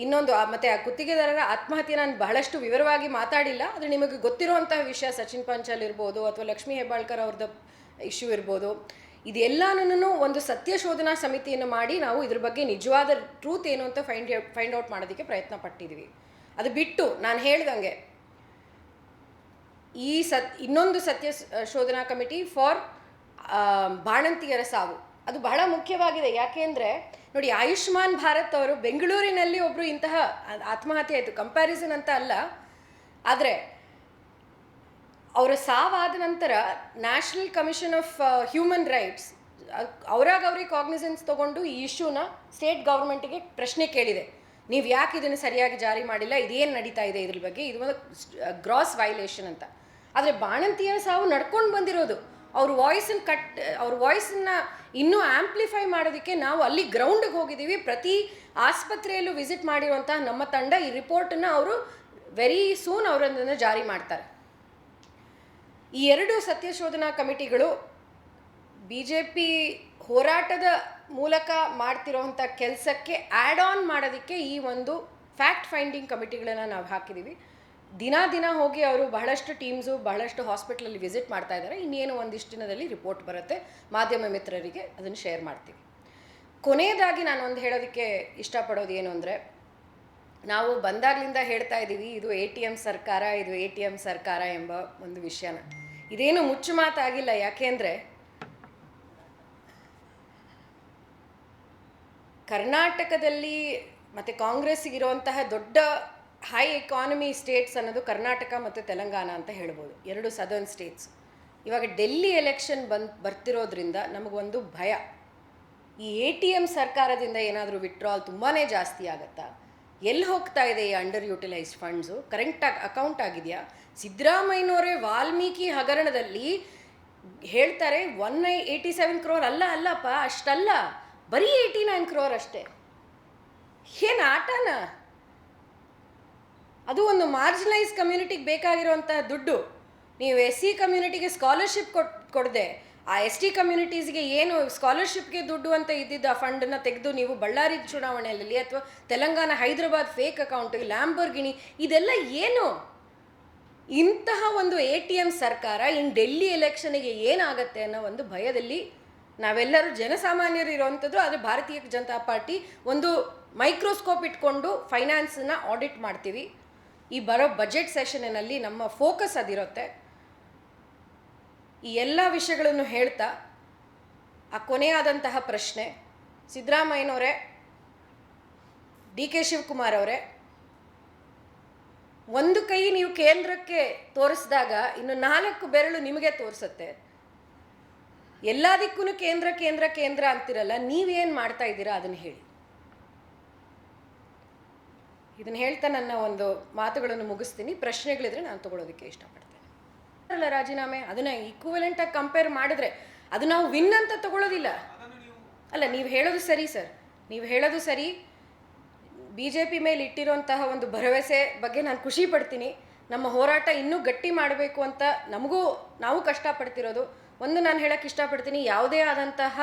ಇನ್ನೊಂದು ಮತ್ತು ಆ ಗುತ್ತಿಗೆದಾರರ ಆತ್ಮಹತ್ಯೆ ನಾನು ಬಹಳಷ್ಟು ವಿವರವಾಗಿ ಮಾತಾಡಿಲ್ಲ, ಆದರೆ ನಿಮಗೆ ಗೊತ್ತಿರುವಂತಹ ವಿಷಯ ಸಚಿನ್ ಪಂಚಾಲ್ ಇರ್ಬೋದು ಅಥವಾ ಲಕ್ಷ್ಮೀ ಹೆಬ್ಬಾಳ್ಕರ್ ಅವ್ರದ್ದು ಇಶ್ಯೂ ಇರ್ಬೋದು. ಇದೆಲ್ಲನೂ ಒಂದು ಸತ್ಯಶೋಧನಾ ಸಮಿತಿಯನ್ನು ಮಾಡಿ ನಾವು ಇದ್ರ ಬಗ್ಗೆ ನಿಜವಾದ ಟ್ರೂತ್ ಏನು ಅಂತ ಫೈಂಡ್ ಔಟ್ ಮಾಡೋದಕ್ಕೆ ಪ್ರಯತ್ನ ಪಟ್ಟಿದ್ದೀವಿ. ಅದು ಬಿಟ್ಟು ನಾನು ಹೇಳ್ದಂಗೆ ಈ ಇನ್ನೊಂದು ಸತ್ಯಶೋಧನಾ ಕಮಿಟಿ ಫಾರ್ ಬಾಣಂತಿಯರ ಸಾವು ಅದು ಬಹಳ ಮುಖ್ಯವಾಗಿದೆ. ಯಾಕೆಂದರೆ ನೋಡಿ, ಆಯುಷ್ಮಾನ್ ಭಾರತ್ ಅವರು ಬೆಂಗಳೂರಿನಲ್ಲಿ ಒಬ್ಬರು ಇಂತಹ ಆತ್ಮಹತ್ಯೆ ಆಯಿತು, ಕಂಪ್ಯಾರಿಸನ್ ಅಂತ ಅಲ್ಲ, ಆದರೆ ಅವರ ಸಾವಾದ ನಂತರ national commission of human rights ಅವ್ರಿಗೆ ಕಾಗ್ನಿಸೆನ್ಸ್ ತೊಗೊಂಡು ಈ ಇಶ್ಯೂನ ಸ್ಟೇಟ್ ಗೌರ್ಮೆಂಟಿಗೆ ಪ್ರಶ್ನೆ ಕೇಳಿದೆ, ನೀವು ಯಾಕೆ ಇದನ್ನು ಸರಿಯಾಗಿ ಜಾರಿ ಮಾಡಿಲ್ಲ, ಇದೇನು ನಡೀತಾ ಇದೆ ಇದ್ರ ಬಗ್ಗೆ, ಇದು ಒಂದು ಗ್ರಾಸ್ ವೈಲೇಷನ್ ಅಂತ. ಆದರೆ ಬಾಣಂತಿಯರ ಸಾವು ನಡ್ಕೊಂಡು ಬಂದಿರೋದು, ಅವ್ರ ವಾಯ್ಸನ್ನು ಇನ್ನೂ ಆ್ಯಂಪ್ಲಿಫೈ ಮಾಡೋದಕ್ಕೆ ನಾವು ಅಲ್ಲಿ ಗ್ರೌಂಡಿಗೆ ಹೋಗಿದ್ದೀವಿ. ಪ್ರತಿ ಆಸ್ಪತ್ರೆಯಲ್ಲೂ ವಿಸಿಟ್ ಮಾಡಿರುವಂತಹ ನಮ್ಮ ತಂಡ ಈ ರಿಪೋರ್ಟನ್ನು ಅವರು ವೆರಿ ಸೂನ್ ಅವರನ್ನು ಜಾರಿ ಮಾಡ್ತಾರೆ. ಈ 2 ಸತ್ಯಶೋಧನಾ ಕಮಿಟಿಗಳು BJP ಹೋರಾಟದ ಮೂಲಕ ಮಾಡ್ತಿರೋವಂಥ ಕೆಲಸಕ್ಕೆ ಆ್ಯಡ್ ಆನ್ ಮಾಡೋದಕ್ಕೆ ಈ ಒಂದು ಫ್ಯಾಕ್ಟ್ ಫೈಂಡಿಂಗ್ ಕಮಿಟಿಗಳನ್ನು ನಾವು ಹಾಕಿದ್ದೀವಿ. ದಿನ ಹೋಗಿ ಅವರು ಬಹಳಷ್ಟು ಟೀಮ್ಸು ಬಹಳಷ್ಟು ಹಾಸ್ಪಿಟ್ಲಲ್ಲಿ ವಿಸಿಟ್ ಮಾಡ್ತಾ ಇದ್ದಾರೆ. ಇನ್ನೇನು ಒಂದಿಷ್ಟು ದಿನದಲ್ಲಿ ರಿಪೋರ್ಟ್ ಬರುತ್ತೆ, ಮಾಧ್ಯಮ ಮಿತ್ರರಿಗೆ ಅದನ್ನು ಶೇರ್ ಮಾಡ್ತೀವಿ. ಕೊನೆಯದಾಗಿ ನಾನು ಒಂದು ಹೇಳೋದಕ್ಕೆ ಇಷ್ಟಪಡೋದು ಏನು ಅಂದರೆ, ನಾವು ಬಂದಾಗಲಿಂದ ಹೇಳ್ತಾ ಇದ್ದೀವಿ ಇದು ATM ಸರ್ಕಾರ, ಇದು ATM ಸರ್ಕಾರ ಎಂಬ ಒಂದು ವಿಷಯನ. ಇದೇನು ಮುಚ್ಚು ಮಾತಾಗಿಲ್ಲ, ಯಾಕೆಂದರೆ ಕರ್ನಾಟಕದಲ್ಲಿ ಮತ್ತು ಕಾಂಗ್ರೆಸ್ಸಿಗಿರುವಂತಹ ದೊಡ್ಡ ಹೈ ಎಕಾನಮಿ ಸ್ಟೇಟ್ಸ್ ಅನ್ನೋದು ಕರ್ನಾಟಕ ಮತ್ತು ತೆಲಂಗಾಣ ಅಂತ ಹೇಳ್ಬೋದು, ಎರಡು ಸದರ್ನ್ ಸ್ಟೇಟ್ಸ್. ಇವಾಗ ಡೆಲ್ಲಿ ಎಲೆಕ್ಷನ್ ಬರ್ತಿರೋದ್ರಿಂದ ನಮಗೊಂದು ಭಯ, ಈ ATM ಸರ್ಕಾರದಿಂದ ಏನಾದರೂ ವಿತ್ಡ್ರಾಲ್ ತುಂಬಾ ಜಾಸ್ತಿ ಆಗುತ್ತಾ, ಎಲ್ಲಿ ಹೋಗ್ತಾ ಇದೆ ಈ ಅಂಡರ್ ಯುಟಿಲೈಸ್ಡ್ ಫಂಡ್ಸು, ಕರೆಕ್ಟಾಗಿ ಅಕೌಂಟ್ ಆಗಿದೆಯಾ? ಸಿದ್ದರಾಮಯ್ಯನವರೇ ವಾಲ್ಮೀಕಿ ಹಗರಣದಲ್ಲಿ ಹೇಳ್ತಾರೆ 187 crore ಅಲ್ಲಪ್ಪ, ಅಷ್ಟಲ್ಲ, ಬರೀ 89 crore ಅಷ್ಟೇ. ಏನು ಆಟನ ಅದು? ಒಂದು ಮಾರ್ಜಿನಲೈಸ್ ಕಮ್ಯುನಿಟಿಗೆ ಬೇಕಾಗಿರುವಂತಹ ದುಡ್ಡು ನೀವು SC ಕಮ್ಯುನಿಟಿಗೆ ಸ್ಕಾಲರ್ಶಿಪ್ ಕೊಡದೆ ಆ ST ಕಮ್ಯುನಿಟೀಸ್ಗೆ ಏನು ಸ್ಕಾಲರ್ಶಿಪ್ಗೆ ದುಡ್ಡು ಅಂತ ಇದ್ದಿದ್ದು ಆ ಫಂಡನ್ನು ತೆಗೆದು ನೀವು ಬಳ್ಳಾರಿ ಚುನಾವಣೆಯಲ್ಲಿ ಅಥವಾ Telangana Hyderabad fake account, Lamborghini, ಇದೆಲ್ಲ ಏನು? ಇಂತಹ ಒಂದು ATM ಸರ್ಕಾರ ಇನ್ನು ಡೆಲ್ಲಿ ಎಲೆಕ್ಷನ್ಗೆ ಏನಾಗತ್ತೆ ಅನ್ನೋ ಒಂದು ಭಯದಲ್ಲಿ ನಾವೆಲ್ಲರೂ ಜನಸಾಮಾನ್ಯರು ಇರೋವಂಥದ್ದು. ಆದರೆ ಭಾರತೀಯ ಜನತಾ ಪಾರ್ಟಿ ಒಂದು ಮೈಕ್ರೋಸ್ಕೋಪ್ ಇಟ್ಕೊಂಡು ಫೈನಾನ್ಸನ್ನ ಆಡಿಟ್ ಮಾಡ್ತೀವಿ. ಈ ಬರೋ ಬಜೆಟ್ ಸೆಷನ್ನಲ್ಲಿ ನಮ್ಮ ಫೋಕಸ್ ಅದಿರುತ್ತೆ. ಈ ಎಲ್ಲ ವಿಷಯಗಳನ್ನು ಹೇಳ್ತಾ ಆ ಕೊನೆಯಾದಂತಹ ಪ್ರಶ್ನೆ, ಸಿದ್ದರಾಮಯ್ಯನವರೇ, DK ಶಿವಕುಮಾರ್ ಅವರೇ, ಒಂದು ಕೈ ನೀವು ಕೇಂದ್ರಕ್ಕೆ ತೋರಿಸಿದಾಗ ಇನ್ನು 4 ಬೆರಳು ನಿಮಗೆ ತೋರಿಸುತ್ತೆ. ಎಲ್ಲದಕ್ಕೂ ಕೇಂದ್ರ ಕೇಂದ್ರ ಕೇಂದ್ರ ಅಂತಿರಲ್ಲ, ನೀವೇನು ಮಾಡ್ತಾ ಇದ್ದೀರಾ ಅದನ್ನು ಹೇಳಿ. ಇದನ್ನು ಹೇಳ್ತಾ ನನ್ನ ಒಂದು ಮಾತುಗಳನ್ನು ಮುಗಿಸ್ತೀನಿ. ಪ್ರಶ್ನೆಗಳಿದ್ರೆ ನಾನು ತಗೊಳ್ಳೋದಕ್ಕೆ ಇಷ್ಟಪಡ್ತೇನೆ. ಅಲ್ಲ ರಾಜೀನಾಮೆ, ಅದನ್ನು ಈಕ್ವಲೆಂಟಾಗಿ ಕಂಪೇರ್ ಮಾಡಿದ್ರೆ ಅದು ನಾವು ವಿನ್ ಅಂತ ತಗೊಳ್ಳೋದಿಲ್ಲ. ಅಲ್ಲ, ನೀವು ಹೇಳೋದು ಸರಿ ಸರ್, ನೀವು ಹೇಳೋದು ಸರಿ. BJP ಮೇಲೆ ಇಟ್ಟಿರುವಂತಹ ಒಂದು ಭರವಸೆ ಬಗ್ಗೆ ನಾನು ಖುಷಿ ಪಡ್ತೀನಿ. ನಮ್ಮ ಹೋರಾಟ ಇನ್ನೂ ಗಟ್ಟಿ ಮಾಡಬೇಕು ಅಂತ ನಾವು ಕಷ್ಟಪಡ್ತಿರೋದು. ಒಂದು ನಾನು ಹೇಳೋಕ್ಕೆ ಇಷ್ಟಪಡ್ತೀನಿ, ಯಾವುದೇ ಆದಂತಹ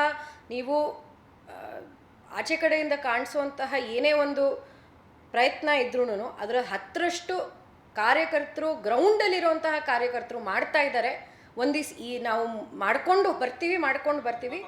ನೀವು ಆಚೆ ಕಡೆಯಿಂದ ಕಾಣಿಸುವಂತಹ ಏನೇ ಒಂದು ಪ್ರಯತ್ನ ಇದ್ರೂ ಅದರ 10ರಷ್ಟು ಕಾರ್ಯಕರ್ತರು, ಗ್ರೌಂಡಲ್ಲಿರುವಂತಹ ಕಾರ್ಯಕರ್ತರು ಮಾಡ್ತಾ ಇದ್ದಾರೆ. ಒಂದಿವ್ಸ ಈ ನಾವು ಮಾಡ್ಕೊಂಡು ಬರ್ತೀವಿ.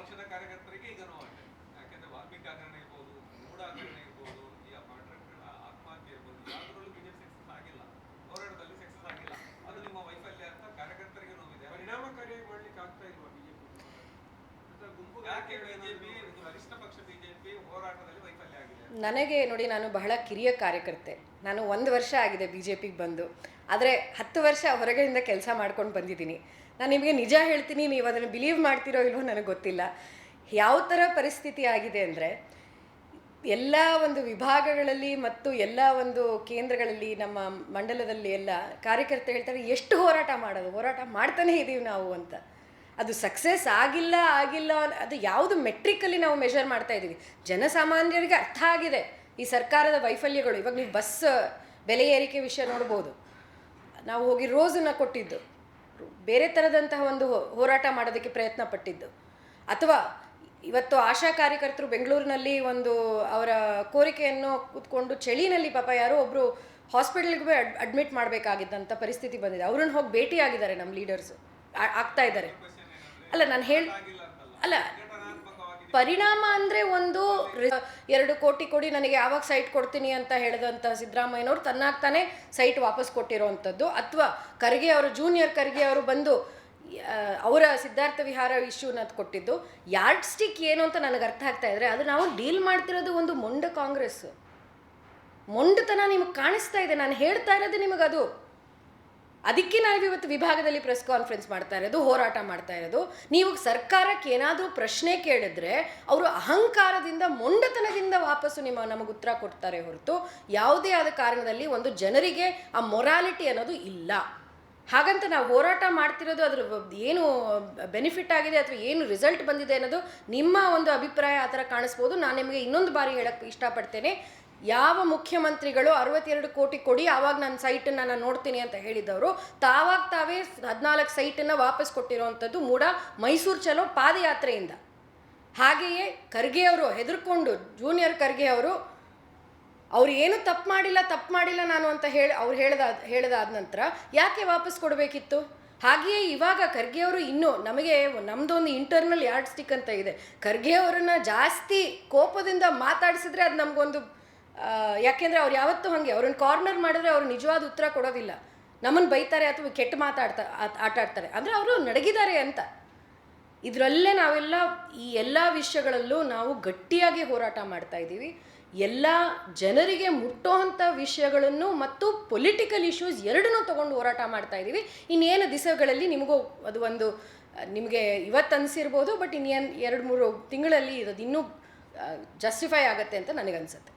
ನನಗೆ ನೋಡಿ, ನಾನು ಬಹಳ ಕಿರಿಯ ಕಾರ್ಯಕರ್ತೆ. ನಾನು 1 ವರ್ಷ ಆಗಿದೆ BJPಗೆ ಬಂದು, ಆದರೆ 10 ವರ್ಷ ಹೊರಗಡೆಯಿಂದ ಕೆಲಸ ಮಾಡ್ಕೊಂಡು ಬಂದಿದ್ದೀನಿ. ನಾನು ನಿಮಗೆ ನಿಜ ಹೇಳ್ತೀನಿ, ನೀವು ಅದನ್ನು ಬಿಲೀವ್ ಮಾಡ್ತಿರೋ ಇಲ್ವೋ ನನಗೆ ಗೊತ್ತಿಲ್ಲ. ಯಾವ ಥರ ಪರಿಸ್ಥಿತಿ ಆಗಿದೆ ಅಂದರೆ, ಎಲ್ಲ ಒಂದು ವಿಭಾಗಗಳಲ್ಲಿ ಮತ್ತು ಎಲ್ಲ ಒಂದು ಕೇಂದ್ರಗಳಲ್ಲಿ, ನಮ್ಮ ಮಂಡಲದಲ್ಲಿ ಎಲ್ಲ ಕಾರ್ಯಕರ್ತರು ಹೇಳ್ತಾರೆ, ಎಷ್ಟು ಹೋರಾಟ ಮಾಡ್ತಾನೇ ಇದ್ದೀವಿ ನಾವು ಅಂತ. ಅದು ಸಕ್ಸಸ್ ಆಗಿಲ್ಲ ಅದು ಯಾವುದು ಮೆಟ್ರಿಕಲ್ಲಿ ನಾವು ಮೆಷರ್ ಮಾಡ್ತಾ ಇದ್ದೀವಿ. ಜನಸಾಮಾನ್ಯರಿಗೆ ಅರ್ಥ ಆಗಿದೆ ಈ ಸರ್ಕಾರದ ವೈಫಲ್ಯಗಳು. ಇವಾಗ ನೀವು ಬಸ್ ಬೆಲೆ ಏರಿಕೆ ವಿಷಯ ನೋಡ್ಬೋದು. ನಾವು ಹೋಗಿ ರೋಸನ್ನು ಕೊಟ್ಟಿದ್ದು, ಬೇರೆ ಥರದಂತಹ ಒಂದು ಹೋರಾಟ ಮಾಡೋದಕ್ಕೆ ಪ್ರಯತ್ನ ಪಟ್ಟಿದ್ದು. ಅಥವಾ ಇವತ್ತು ಆಶಾ ಕಾರ್ಯಕರ್ತರು ಬೆಂಗಳೂರಿನಲ್ಲಿ ಒಂದು ಅವರ ಕೋರಿಕೆಯನ್ನು ಕೂತ್ಕೊಂಡು ಚಳಿನಲ್ಲಿ ಪಾಪ ಯಾರೋ ಒಬ್ಬರು ಹಾಸ್ಪಿಟಲ್ಗೆ ಅಡ್ಮಿಟ್ ಮಾಡಬೇಕಾಗಿದ್ದಂಥ ಪರಿಸ್ಥಿತಿ ಬಂದಿದೆ. ಅವ್ರನ್ನ ಹೋಗಿ ಭೇಟಿ ಆಗಿದ್ದಾರೆ ನಮ್ಮ ಲೀಡರ್ಸು, ಆಗ್ತಾ ಇದ್ದಾರೆ. ಅಲ್ಲ ಪರಿಣಾಮ ಅಂದರೆ ಒಂದು 2 ಕೋಟಿ ಕೊಡಿ ನನಗೆ ಯಾವಾಗ ಸೈಟ್ ಕೊಡ್ತೀನಿ ಅಂತ ಹೇಳಿದಂಥ ಸಿದ್ದರಾಮಯ್ಯನವರು ತನ್ನಾಗ್ತಾನೆ ಸೈಟ್ ವಾಪಸ್ ಕೊಟ್ಟಿರೋವಂಥದ್ದು. ಅಥವಾ ಖರ್ಗೆ ಅವರು, ಜೂನಿಯರ್ ಖರ್ಗೆ ಅವರು ಬಂದು ಅವರ ಸಿದ್ಧಾರ್ಥ ವಿಹಾರ ಇಶ್ಯೂನ ಕೊಟ್ಟಿದ್ದು. ಯಾರ್ಡ್ ಸ್ಟಿಕ್ ಏನು ಅಂತ ನನಗೆ ಅರ್ಥ ಆಗ್ತಾ ಇದ್ರೆ, ಅದು ನಾವು ಡೀಲ್ ಮಾಡ್ತಿರೋದು ಒಂದು ಮೊಂಡ ಕಾಂಗ್ರೆಸ್. ಮೊಂಡತನ ನಿಮಗೆ ಕಾಣಿಸ್ತಾ ಇದೆ. ನಾನು ಹೇಳ್ತಾ ಇರೋದು ನಿಮಗದು. ಅದಕ್ಕೆ ನಾವು ಇವತ್ತು ವಿಭಾಗದಲ್ಲಿ ಪ್ರೆಸ್ ಕಾನ್ಫರೆನ್ಸ್ ಮಾಡ್ತಾ ಇರೋದು, ಹೋರಾಟ ಮಾಡ್ತಾ ಇರೋದು. ನೀವು ಸರ್ಕಾರಕ್ಕೆ ಏನಾದರೂ ಪ್ರಶ್ನೆ ಕೇಳಿದ್ರೆ ಅವರು ಅಹಂಕಾರದಿಂದ, ಮೊಂಡತನದಿಂದ ವಾಪಸ್ಸು ನಮಗೆ ಉತ್ತರ ಕೊಡ್ತಾರೆ ಹೊರತು ಯಾವುದೇ ಆದ ಕಾರಣದಲ್ಲಿ ಒಂದು ಜನರಿಗೆ ಆ ಮೊರಾಲಿಟಿ ಅನ್ನೋದು ಇಲ್ಲ. ಹಾಗಂತ ನಾವು ಹೋರಾಟ ಮಾಡ್ತಿರೋದು ಅದ್ರ ಏನು ಬೆನಿಫಿಟ್ ಆಗಿದೆ ಅಥವಾ ಏನು ರಿಸಲ್ಟ್ ಬಂದಿದೆ ಅನ್ನೋದು ನಿಮ್ಮ ಒಂದು ಅಭಿಪ್ರಾಯ ಆ ಥರ ಕಾಣಿಸ್ಬೋದು. ನಾನು ನಿಮಗೆ ಇನ್ನೊಂದು ಬಾರಿ ಹೇಳಕ್ಕೆ ಇಷ್ಟಪಡ್ತೇನೆ, ಯಾವ ಮುಖ್ಯಮಂತ್ರಿಗಳು 62 ಕೋಟಿ ಕೊಡಿ ಆವಾಗ ನನ್ನ ಸೈಟನ್ನು ನಾನು ನೋಡ್ತೀನಿ ಅಂತ ಹೇಳಿದವರು ತಾವೇ 14 ಸೈಟನ್ನು ವಾಪಸ್ ಕೊಟ್ಟಿರೋವಂಥದ್ದು ಮೂಡ ಮೈಸೂರು ಚಲೋ ಪಾದಯಾತ್ರೆಯಿಂದ. ಹಾಗೆಯೇ ಖರ್ಗೆ ಅವರು ಹೆದರ್ಕೊಂಡು, ಜೂನಿಯರ್ ಖರ್ಗೆ ಅವರು ಏನು ತಪ್ಪು ಮಾಡಿಲ್ಲ ನಾನು ಅಂತ ಹೇಳಿದಾದ ನಂತರ ಯಾಕೆ ವಾಪಸ್ ಕೊಡಬೇಕಿತ್ತು? ಹಾಗೆಯೇ ಇವಾಗ ಖರ್ಗೆ ಅವರು ಇನ್ನೂ ನಮ್ಮದೊಂದು ಇಂಟರ್ನಲ್ ಯಾರ್ಡ್ ಸ್ಟಿಕ್ ಅಂತ ಇದೆ. ಖರ್ಗೆ ಅವರನ್ನು ಜಾಸ್ತಿ ಕೋಪದಿಂದ ಮಾತಾಡಿಸಿದ್ರೆ ಅದು ನಮಗೊಂದು, ಯಾಕೆಂದರೆ ಅವ್ರು ಯಾವತ್ತೂ ಹಾಗೆ ಅವ್ರನ್ನ ಕಾರ್ನರ್ ಮಾಡಿದ್ರೆ ಅವ್ರು ನಿಜವಾದ ಉತ್ತರ ಕೊಡೋದಿಲ್ಲ. ನಮ್ಮನ್ನು ಬೈತಾರೆ ಅಥವಾ ಕೆಟ್ಟ ಆಟ ಆಡ್ತಾರೆ, ಅಂದರೆ ಅವರು ನಡಗಿದ್ದಾರೆ ಅಂತ. ಇದರಲ್ಲೇ ನಾವೆಲ್ಲ ಈ ಎಲ್ಲ ವಿಷಯಗಳಲ್ಲೂ ನಾವು ಗಟ್ಟಿಯಾಗಿ ಹೋರಾಟ ಮಾಡ್ತಾ ಇದ್ದೀವಿ. ಎಲ್ಲ ಜನರಿಗೆ ಮುಟ್ಟೋವಂಥ ವಿಷಯಗಳನ್ನು ಮತ್ತು ಪೊಲಿಟಿಕಲ್ ಇಶ್ಯೂಸ್ ಎರಡನ್ನೂ ತೊಗೊಂಡು ಹೋರಾಟ ಮಾಡ್ತಾ ಇದ್ದೀವಿ. ಇನ್ನೇನು ದಿವಸಗಳಲ್ಲಿ ನಿಮಗೂ ಅದು ಒಂದು ನಿಮಗೆ ಇವತ್ತು ಅನಿಸಿರ್ಬೋದು, ಬಟ್ ಇನ್ನೇನು 2-3 ತಿಂಗಳಲ್ಲಿ ಇದು ಇನ್ನೂ ಜಸ್ಟಿಫೈ ಆಗುತ್ತೆ ಅಂತ ನನಗನ್ಸುತ್ತೆ.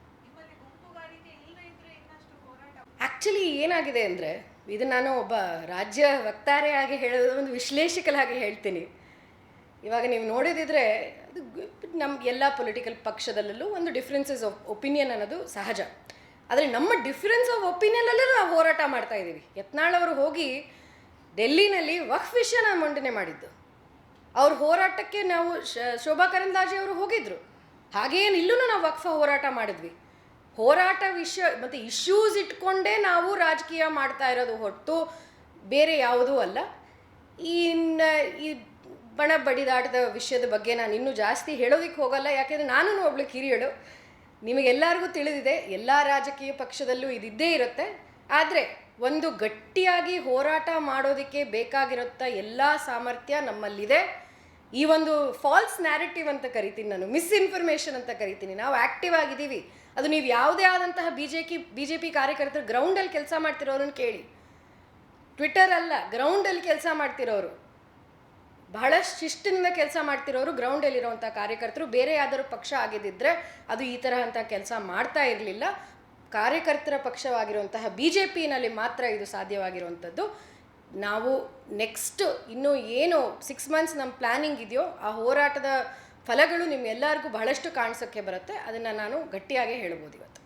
ಆ್ಯಕ್ಚುಲಿ ಏನಾಗಿದೆ ಅಂದರೆ, ಇದು ನಾನು ಒಬ್ಬ ರಾಜ್ಯ ವಕ್ತಾರೆಯಾಗಿ ಹೇಳೋದು, ಒಂದು ವಿಶ್ಲೇಷಕರಾಗಿ ಹೇಳ್ತೀನಿ. ಇವಾಗ ನೀವು ನೋಡಿದಿದ್ರೆ ಅದು ನಮ್ಮ ಎಲ್ಲ ಪೊಲಿಟಿಕಲ್ ಪಕ್ಷದಲ್ಲೂ ಒಂದು ಡಿಫ್ರೆನ್ಸಸ್ ಆಫ್ ಒಪಿನಿಯನ್ ಅನ್ನೋದು ಸಹಜ. ಆದರೆ ನಮ್ಮ ಡಿಫ್ರೆನ್ಸ್ ಆಫ್ ಒಪಿನಿಯನಲ್ಲೂ ನಾವು ಹೋರಾಟ ಮಾಡ್ತಾ ಇದ್ದೀವಿ. ಯತ್ನಾಳ್ ಅವರು ಹೋಗಿ ಡೆಲ್ಲಿನಲ್ಲಿ ವಕ್ಫ್ ವಿಷಯನ ಮಂಡನೆ ಮಾಡಿದ್ದು, ಅವ್ರ ಹೋರಾಟಕ್ಕೆ ನಾವು ಶೋಭಾ ಕರಂದ್ಲಾಜೆ ಅವರು ಹೋಗಿದ್ರು. ಹಾಗೇನು ಇಲ್ಲೂ ನಾವು ವಕ್ಫ ಹೋರಾಟ ಮಾಡಿದ್ವಿ. ಹೋರಾಟ ವಿಷಯ ಮತ್ತು ಇಶ್ಯೂಸ್ ಇಟ್ಕೊಂಡೇ ನಾವು ರಾಜಕೀಯ ಮಾಡ್ತಾ ಇರೋದು ಹೊರತು ಬೇರೆ ಯಾವುದೂ ಅಲ್ಲ. ಈ ಬಣ ಬಡಿದಾಟದ ವಿಷಯದ ಬಗ್ಗೆ ನಾನು ಇನ್ನೂ ಜಾಸ್ತಿ ಹೇಳೋದಕ್ಕೆ ಹೋಗಲ್ಲ, ಯಾಕೆಂದರೆ ನಾನು ಒಬ್ಳು ಕಿರಿಯಳು. ನಿಮಗೆಲ್ಲರಿಗೂ ತಿಳಿದಿದೆ, ಎಲ್ಲ ರಾಜಕೀಯ ಪಕ್ಷದಲ್ಲೂ ಇದಿದ್ದೇ ಇರುತ್ತೆ. ಆದರೆ ಒಂದು ಗಟ್ಟಿಯಾಗಿ ಹೋರಾಟ ಮಾಡೋದಕ್ಕೆ ಬೇಕಾಗಿರುತ್ತ ಎಲ್ಲ ಸಾಮರ್ಥ್ಯ ನಮ್ಮಲ್ಲಿದೆ. ಈ ಒಂದು ಫಾಲ್ಸ್ ನ್ಯಾರೇಟಿವ್ ಅಂತ ಕರಿತೀನಿ ನಾನು, ಮಿಸ್ಇನ್ಫಾರ್ಮೇಷನ್ ಅಂತ ಕರಿತೀನಿ, ನಾವು ಆ್ಯಕ್ಟಿವ್ ಆಗಿದ್ದೀವಿ. ಅದು ನೀವು ಯಾವುದೇ ಆದಂತಹ ಬಿ ಜೆ ಪಿ ಕಾರ್ಯಕರ್ತರು ಗ್ರೌಂಡಲ್ಲಿ ಕೆಲಸ ಮಾಡ್ತಿರೋರನ್ನು ಕೇಳಿ, ಟ್ವಿಟರ್ ಅಲ್ಲ, ಗ್ರೌಂಡಲ್ಲಿ ಕೆಲಸ ಮಾಡ್ತಿರೋರು, ಬಹಳಷ್ಟು ಶಿಸ್ತಿನಿಂದ ಕೆಲಸ ಮಾಡ್ತಿರೋರು ಗ್ರೌಂಡಲ್ಲಿರೋವಂಥ ಕಾರ್ಯಕರ್ತರು. ಬೇರೆ ಯಾವ್ದಾದ್ರು ಪಕ್ಷ ಆಗಿದ್ದಿದ್ರೆ ಅದು ಈ ತರಹಂಥ ಕೆಲಸ ಮಾಡ್ತಾ ಇರಲಿಲ್ಲ. ಕಾರ್ಯಕರ್ತರ ಪಕ್ಷವಾಗಿರುವಂತಹ BJPನಲ್ಲಿ ಮಾತ್ರ ಇದು ಸಾಧ್ಯವಾಗಿರುವಂಥದ್ದು. ನಾವು ನೆಕ್ಸ್ಟ್ ಇನ್ನೂ ಏನು 6 ಮಂತ್ಸ್ ನಮ್ಮ ಪ್ಲ್ಯಾನಿಂಗ್ ಇದೆಯೋ, ಆ ಹೋರಾಟದ ಫಲಗಳು ನಿಮ್ಗೆಲ್ಲರಿಗೂ ಬಹಳಷ್ಟು ಕಾಣಿಸೋಕ್ಕೆ ಬರುತ್ತೆ. ಅದನ್ನು ನಾನು ಗಟ್ಟಿಯಾಗಿ ಹೇಳ್ಬೋದು ಇವತ್ತು.